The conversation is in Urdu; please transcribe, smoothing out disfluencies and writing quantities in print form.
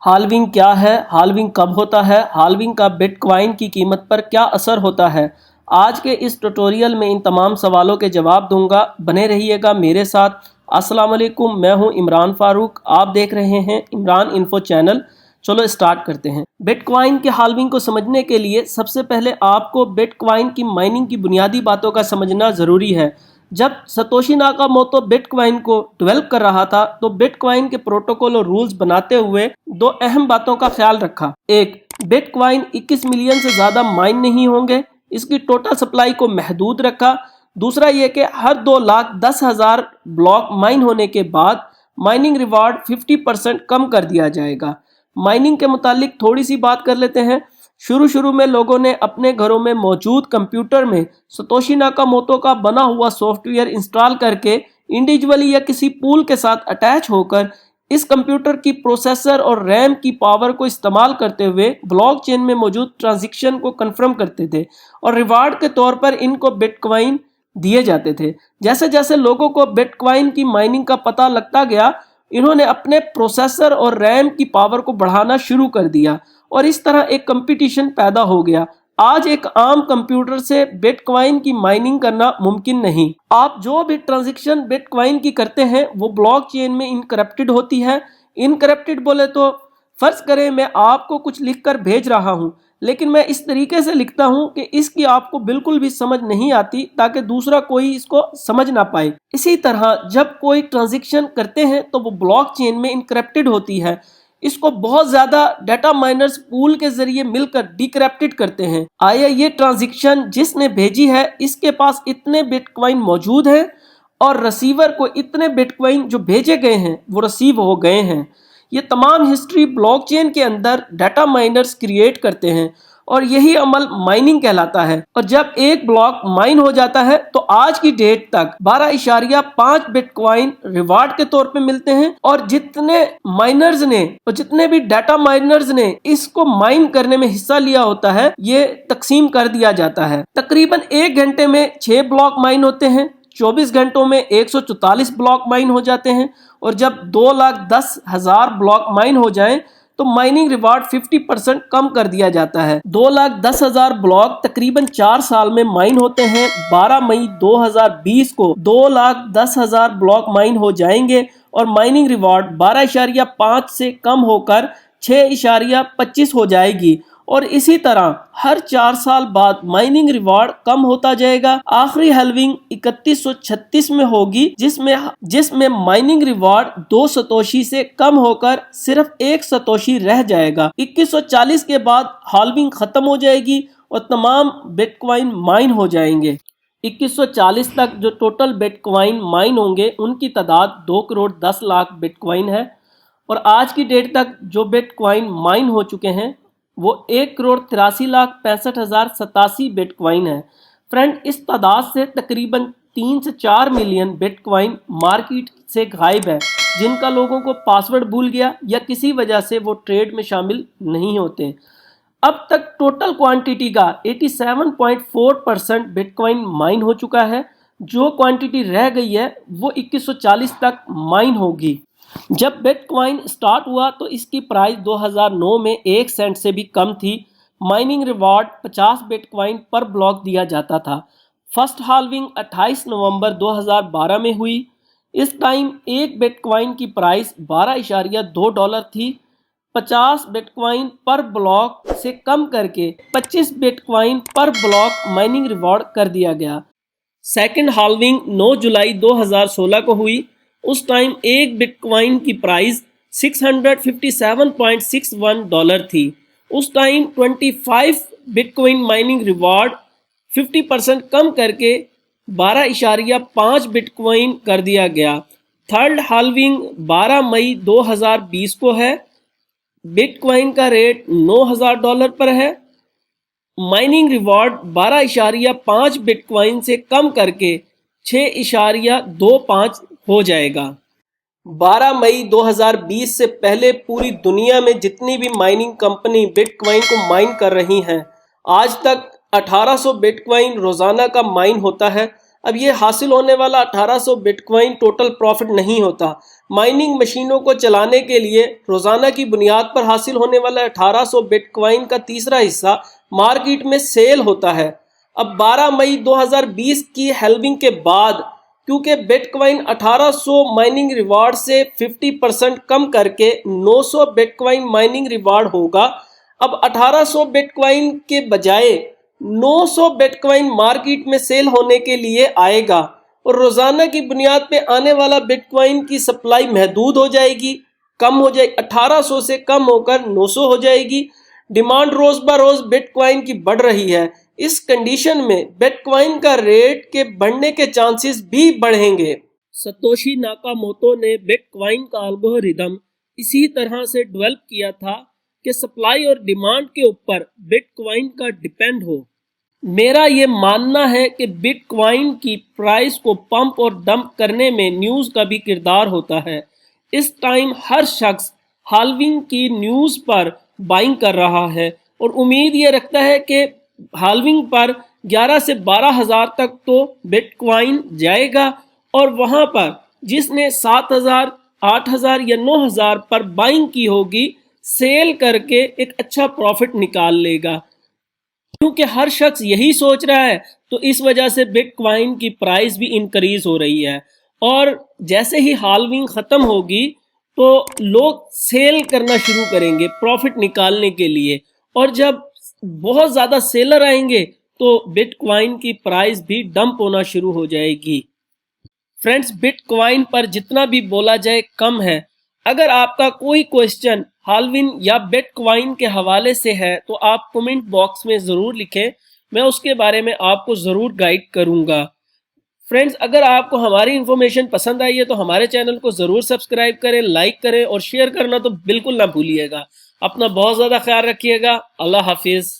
ہالوینگ کیا ہے؟ ہالوینگ کب ہوتا ہے؟ ہالوینگ کا بٹ کوائن کی قیمت پر کیا اثر ہوتا ہے؟ آج کے اس ٹیوٹوریل میں ان تمام سوالوں کے جواب دوں گا، بنے رہیے گا میرے ساتھ۔ السلام علیکم، میں ہوں عمران فاروق، آپ دیکھ رہے ہیں عمران انفو چینل۔ چلو اسٹارٹ کرتے ہیں۔ بٹ کوائن کے ہالوینگ کو سمجھنے کے لیے سب سے پہلے آپ کو بٹ کوائن کی مائننگ کی بنیادی باتوں کا سمجھنا ضروری ہے۔ جب ستوشی ناکاموتو بٹ کوائن کو ڈیولپ کر رہا تھا تو بٹ کوائن کے پروٹوکول اور رولز بناتے ہوئے دو اہم باتوں کا خیال رکھا۔ ایک، بٹ کوائن 21 ملین سے زیادہ مائن نہیں ہوں گے، اس کی ٹوٹل سپلائی کو محدود رکھا۔ دوسرا یہ کہ ہر 2,10,000 بلاک مائن ہونے کے بعد مائننگ ریوارڈ 50% کم کر دیا جائے گا۔ مائننگ کے متعلق تھوڑی سی بات کر لیتے ہیں۔ شروع میں لوگوں نے اپنے گھروں میں موجود کمپیوٹر میں ستوشی ناکاموتو کا بنا ہوا سافٹ ویئر انسٹال کر کے انڈیویجولی یا کسی پول کے ساتھ اٹیچ ہو کر اس کمپیوٹر کی پروسیسر اور ریم کی پاور کو استعمال کرتے ہوئے بلاک چین میں موجود ٹرانزیکشن کو کنفرم کرتے تھے اور ریوارڈ کے طور پر ان کو بٹ کوائن دیے جاتے تھے۔ جیسے جیسے لوگوں کو بٹ کوائن کی مائننگ کا پتہ لگتا گیا، انہوں نے اپنے پروسیسر اور ریم کی پاور کو بڑھانا شروع کر دیا اور اس طرح ایک کمپٹیشن پیدا ہو گیا۔ آج ایک عام کمپیوٹر سے بٹ کوائن کی مائننگ کرنا ممکن نہیں۔ آپ جو بھی ٹرانزیکشن بٹ کوائن کی کرتے ہیں وہ بلاک چین میں انکرپٹڈ ہوتی ہے۔ انکرپٹڈ بولے تو فرض کریں میں آپ کو کچھ لکھ کر بھیج رہا ہوں، لیکن میں اس طریقے سے لکھتا ہوں کہ اس کی آپ کو بالکل بھی سمجھ نہیں آتی تاکہ دوسرا کوئی اس کو سمجھ نہ پائے۔ اسی طرح جب کوئی ٹرانزیکشن کرتے ہیں تو وہ بلاک چین میں انکرپٹڈ ہوتی ہے۔ اس کو بہت زیادہ ڈیٹا مائنرز پول کے ذریعے مل کر ڈیکرپٹڈ کرتے ہیں۔ آیا یہ ٹرانزیکشن جس نے بھیجی ہے اس کے پاس اتنے بٹ کوائن موجود ہیں اور ریسیور کو اتنے بٹ کوائن جو بھیجے گئے ہیں وہ ریسیو ہو گئے ہیں۔ یہ تمام ہسٹری بلاک چین کے اندر ڈیٹا مائنرز کریٹ کرتے ہیں اور یہی عمل مائننگ کہلاتا ہے۔ اور جب ایک بلاک مائن ہو جاتا ہے تو آج کی ڈیٹ تک 12.5 بٹ کوائن ریوارڈ کے طور پہ ملتے ہیں، اور جتنے مائنرز نے اور جتنے بھی ڈیٹا مائنرز نے اس کو مائن کرنے میں حصہ لیا ہوتا ہے یہ تقسیم کر دیا جاتا ہے۔ تقریباً 1 گھنٹے میں 6 بلاک مائن ہوتے ہیں، 24 گھنٹوں میں 144 بلاک مائن ہو جاتے ہیں، اور جب 2,10,000 بلاک مائن ہو جائیں تو مائننگ ریوارڈ 50% کم کر دیا جاتا ہے۔ 2,10,000 بلاک تقریباً 4 سال میں مائن ہوتے ہیں۔ 12 مئی 2020 کو 2,10,000 بلاک مائن ہو جائیں گے اور مائننگ ریوارڈ 12.5 سے کم ہو کر 6.25 ہو جائے گی، اور اسی طرح ہر 4 سال بعد مائننگ ریوارڈ کم ہوتا جائے گا۔ آخری ہیلونگ 3136 میں ہوگی جس میں مائننگ ریوارڈ 2 ستوشی سے کم ہو کر صرف 1 ستوشی رہ جائے گا۔ 2140 کے بعد ہیلونگ ختم ہو جائے گی اور تمام بٹ کوائن مائن ہو جائیں گے۔ 2140 تک جو ٹوٹل بٹ کوائن مائن ہوں گے ان کی تعداد 2,10,00,000 بٹ کوائن ہے، اور آج کی ڈیٹ تک جو بٹ کوائن مائن ہو چکے ہیں وہ 1,83,65,087 بٹ کوائن ہے۔ فرینڈ، اس تعداد سے تقریباً 3 سے 4 ملین بٹ کوائن مارکیٹ سے غائب ہے، جن کا لوگوں کو پاسورڈ بھول گیا یا کسی وجہ سے وہ ٹریڈ میں شامل نہیں ہوتے۔ اب تک ٹوٹل کوانٹیٹی کا 87.4% بٹ کوائن مائن ہو چکا ہے۔ جو کوانٹیٹی رہ گئی ہے وہ 2140 تک مائن ہوگی۔ جب بٹ کوائن سٹارٹ ہوا تو اس کی پرائس 2009 میں 1 سینٹ سے بھی کم تھی۔ Mining reward 50 but coin per block دیا جاتا تھا۔ فرسٹ ہالونگ 28 نومبر 2012 میں ہوئی۔ اس ٹائم ایک بٹ کوائن کی پرائس $12.2 تھی۔ 50 بٹ کوائن پر بلاک سے کم کر کے 25 but coin per block mining reward کر دیا گیا۔ سیکنڈ ہالونگ 9 جولائی 2016 کو ہوئی۔ اس ٹائم ایک بٹ کوائن کی پرائس $657.61 تھی۔ اس time 25 bitcoin mining reward 50% کم کر کے 12.5 بٹ کوائن کر دیا گیا۔ تھرڈ ہالونگ 12 مئی 2020 کو ہے۔ بٹ کوائن کا ریٹ $9,000 پر ہے۔ مائننگ ریوارڈ 12.5 بٹ کوائن سے کم کر کے 6.25 ہو جائے گا۔ 12 مئی 2020 سے پہلے پوری دنیا میں جتنی بھی مائننگ کمپنی بٹ کوائن کو مائن کر رہی ہیں، آج تک 1800 بٹ کوائن روزانہ کا مائن ہوتا ہے۔ اب یہ حاصل ہونے والا 1800 بٹ کوائن ٹوٹل پروفٹ نہیں ہوتا۔ مائننگ مشینوں کو چلانے کے لیے روزانہ کی بنیاد پر حاصل ہونے والا 1800 بٹ کوائن کا تیسرا حصہ مارکیٹ میں سیل ہوتا ہے۔ اب 12 مئی 2020 کی ہیلونگ کے بعد کیونکہ بٹ کوائن 1800 مائننگ ریوارڈ سے 50% کم کر کے 900 بٹ کوائن مائننگ ریوارڈ ہوگا۔ اب 1800 بٹ کوائن کے بجائے 900 بٹ کوائن مارکیٹ میں سیل ہونے کے لیے آئے گا اور روزانہ کی بنیاد پہ آنے والا بٹ کوائن کی سپلائی محدود ہو جائے گی، کم ہو جائے، 1800 سے کم ہو کر 900 ہو جائے گی۔ ڈیمانڈ روز بہ روز بٹ کوائن کی بڑھ رہی ہے۔ اس کنڈیشن میں بٹ کوائن کا ریٹ کے بڑھنے کے چانسز بھی بڑھیں گے۔ ستوشی ناکاموتو نے بٹ کوائن کا الگورتھم اسی طرح سے ڈیولپ کیا تھا کہ سپلائی اور ڈیمانڈ کے اوپر بٹ کوائن کا ڈیپینڈ ہو۔ میرا یہ ماننا ہے کہ بٹ کوائن کی پرائس کو پمپ اور ڈمپ کرنے میں نیوز کا بھی کردار ہوتا ہے۔ اس ٹائم ہر شخص ہالوینگ کی نیوز پر بائنگ کر رہا ہے اور امید یہ رکھتا ہے کہ ہالوینگ پر 11 سے 12 ہزار تک تو بٹ کوائن جائے گا اور وہاں پر جس نے 7,000 8,000 یا 9,000 پر بائنگ کی ہوگی سیل کر کے ایک اچھا پروفٹ نکال لے گا۔ کیونکہ ہر شخص یہی سوچ رہا ہے تو اس وجہ سے بٹ کوائن کی پرائس بھی انکریز ہو رہی ہے، اور جیسے ہی ہالوینگ ختم ہوگی تو لوگ سیل کرنا شروع کریں گے پروفٹ نکالنے کے لیے، اور جب بہت زیادہ سیلر آئیں گے تو بٹ کوائن کی پرائس بھی ڈمپ ہونا شروع ہو جائے گی۔ فرینڈز، بٹ کوائن پر جتنا بھی بولا جائے کم ہے۔ اگر آپ کا کوئی کوئسچن ہالوین یا بٹ کوائن کے حوالے سے ہے تو آپ کومنٹ باکس میں ضرور لکھیں، میں اس کے بارے میں آپ کو ضرور گائیڈ کروں گا۔ فرینڈز، اگر آپ کو ہماری انفارمیشن پسند آئی ہے تو ہمارے چینل کو ضرور سبسکرائب کریں، لائک کریں اور شیئر کرنا تو بالکل نہ بھولیے گا۔ اپنا بہت زیادہ خیال رکھیے گا۔ اللہ حافظ۔